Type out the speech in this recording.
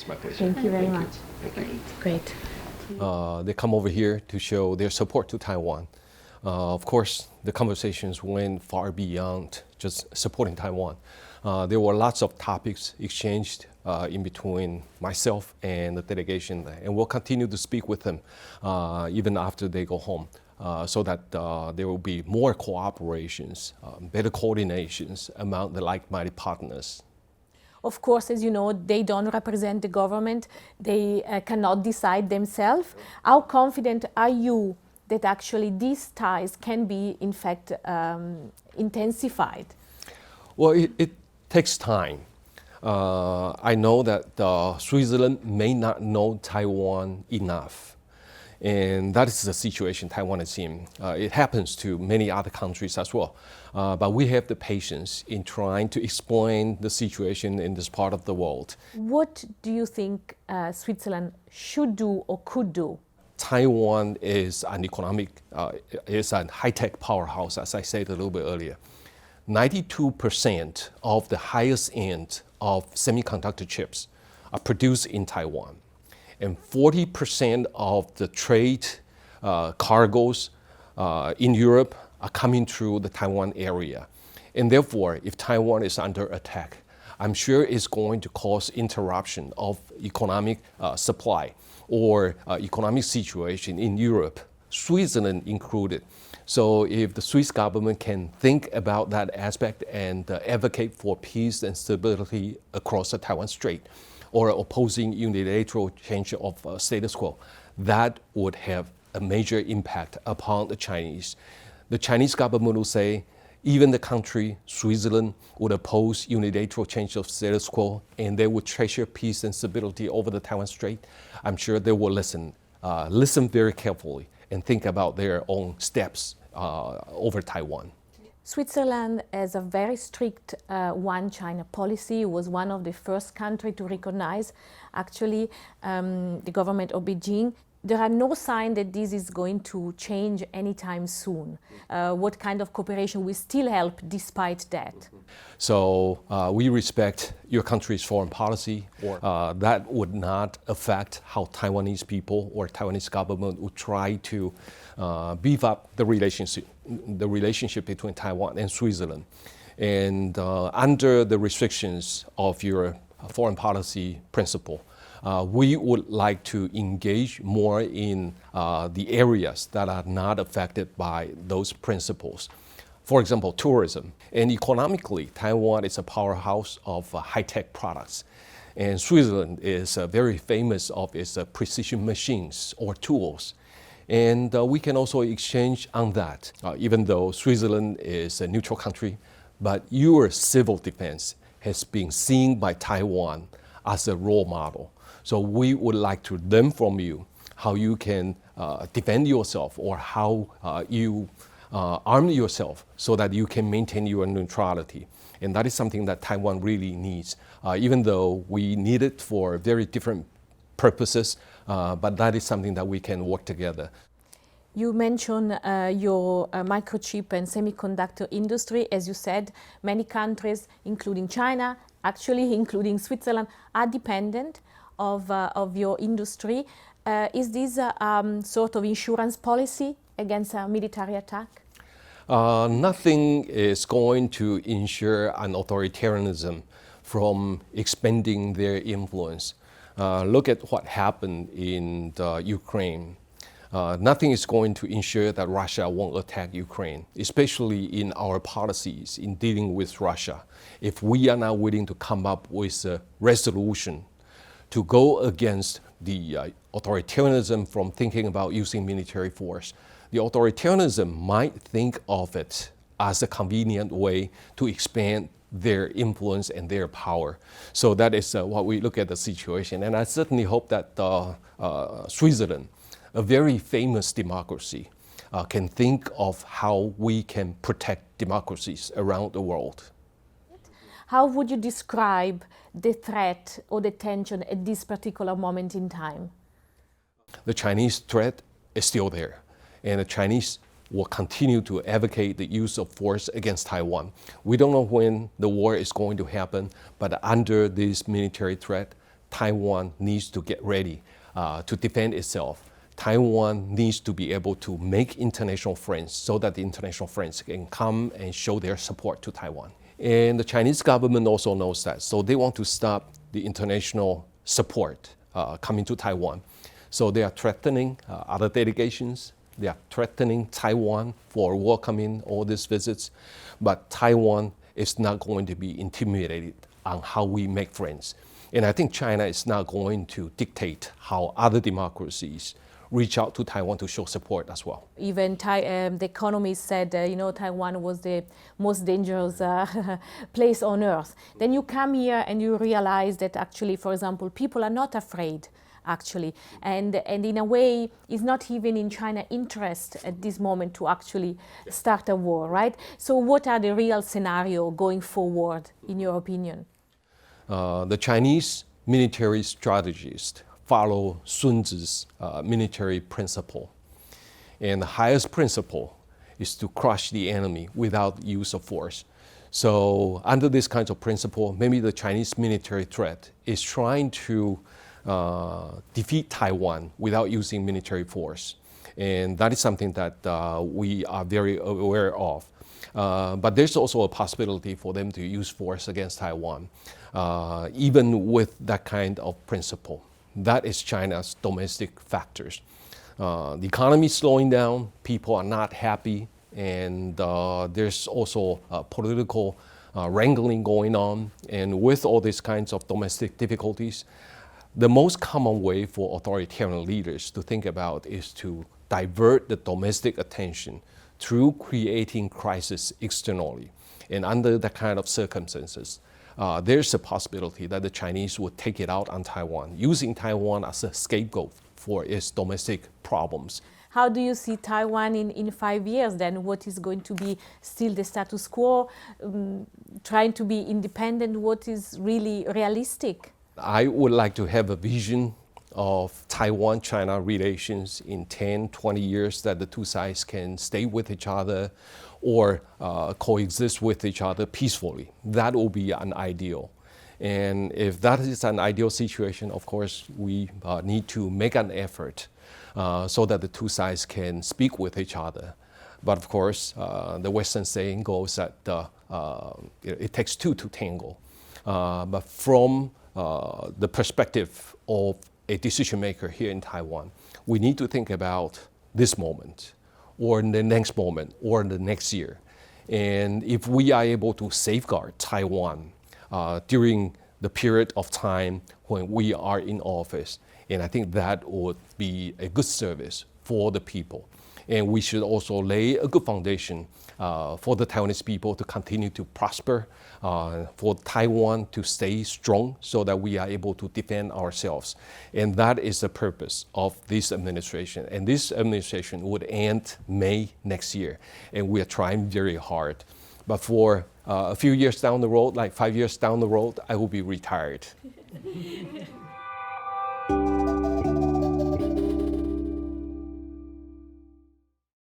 It's my pleasure. Thank you very much. Thank you. Great. They come over here to show their support to Taiwan. Of course, the conversations went far beyond just supporting Taiwan. There were lots of topics exchanged in between myself and the delegation, and we'll continue to speak with them even after they go home, so that there will be more cooperations, better coordinations among the like-minded partners. Of course, as you know, they don't represent the government. They cannot decide themselves. How confident are you that actually these ties can be, in fact, intensified? Well, it takes time. I know that Switzerland may not know Taiwan enough. And that is the situation Taiwan is in. It happens to many other countries as well. But we have the patience in trying to explain the situation in this part of the world. What do you think Switzerland should do or could do? Taiwan is an is a high-tech powerhouse, as I said a little bit earlier. 92% of the highest end of semiconductor chips are produced in Taiwan. And 40% of the trade cargoes in Europe are coming through the Taiwan area. And therefore, if Taiwan is under attack, I'm sure it's going to cause interruption of economic supply or economic situation in Europe, Switzerland included. So if the Swiss government can think about that aspect and advocate for peace and stability across the Taiwan Strait, or opposing unilateral change of status quo, that would have a major impact upon the Chinese. The Chinese government will say, even the country, Switzerland, would oppose unilateral change of status quo, and they would treasure peace and stability over the Taiwan Strait. I'm sure they will listen very carefully and think about their own steps over Taiwan. Switzerland has a very strict one China policy. It was one of the first countries to recognize actually the government of Beijing. There are no signs that this is going to change anytime soon. What kind of cooperation will still help despite that? So we respect your country's foreign policy. That would not affect how Taiwanese people or Taiwanese government would try to beef up the relationship between Taiwan and Switzerland. And under the restrictions of your foreign policy principle, we would like to engage more in the areas that are not affected by those principles. For example, tourism. And economically, Taiwan is a powerhouse of high-tech products. And Switzerland is very famous of its precision machines or tools. And we can also exchange on that, even though Switzerland is a neutral country, but your civil defense has been seen by Taiwan as a role model. So we would like to learn from you how you can defend yourself or how you arm yourself so that you can maintain your neutrality. And that is something that Taiwan really needs, even though we need it for very different purposes, but that is something that we can work together. You mentioned your microchip and semiconductor industry. As you said, many countries, including China, actually including Switzerland, are dependent of your industry. Is this a sort of insurance policy against a military attack? Nothing is going to ensure an authoritarianism from expanding their influence. Look at what happened in Ukraine. Nothing is going to ensure that Russia won't attack Ukraine, especially in our policies in dealing with Russia. If we are not willing to come up with a resolution to go against the authoritarianism from thinking about using military force, the authoritarianism might think of it as a convenient way to expand their influence and their power. So that is what we look at the situation. And I certainly hope that Switzerland, a very famous democracy, can think of how we can protect democracies around the world. How would you describe the threat or the tension at this particular moment in time? The Chinese threat is still there, and the Chinese will continue to advocate the use of force against Taiwan. We don't know when the war is going to happen, but under this military threat, Taiwan needs to get ready to defend itself. Taiwan needs to be able to make international friends so that the international friends can come and show their support to Taiwan. And the Chinese government also knows that, so they want to stop the international support coming to Taiwan. So they are threatening other delegations. They are threatening Taiwan for welcoming all these visits. But Taiwan is not going to be intimidated on how we make friends. And I think China is not going to dictate how other democracies reach out to Taiwan to show support as well. Even the economist said, Taiwan was the most dangerous place on earth. Then you come here and you realize that actually, for example, people are not afraid, actually. And in a way, it's not even in China's interest at this moment to actually start a war, right? So what are the real scenarios going forward, in your opinion? The Chinese military strategist follow Sun Tzu's military principle. And the highest principle is to crush the enemy without use of force. So under this kind of principle, maybe the Chinese military threat is trying to defeat Taiwan without using military force. And that is something that we are very aware of. But there's also a possibility for them to use force against Taiwan, even with that kind of principle. That is China's domestic factors. The economy is slowing down, people are not happy, and there's also political wrangling going on. And with all these kinds of domestic difficulties, the most common way for authoritarian leaders to think about is to divert the domestic attention through creating crisis externally. And under that kind of circumstances, there's a possibility that the Chinese would take it out on Taiwan, using Taiwan as a scapegoat for its domestic problems. How do you see Taiwan in 5 years then? What is going to be still the status quo, trying to be independent? What is really realistic? I would like to have a vision of Taiwan-China relations in 10, 20 years, that the two sides can stay with each other or coexist with each other peacefully. That will be an ideal. And if that is an ideal situation, of course, we need to make an effort so that the two sides can speak with each other. But of course, the Western saying goes that it takes two to tango. But from the perspective of a decision maker here in Taiwan, we need to think about this moment, or the next moment, or the next year. And if we are able to safeguard Taiwan during the period of time when we are in office, and I think that would be a good service for the people. And we should also lay a good foundation for the Taiwanese people to continue to prosper, for Taiwan to stay strong so that we are able to defend ourselves. And that is the purpose of this administration. And this administration would end May next year. And we are trying very hard. But for a few years down the road, like 5 years down the road, I will be retired.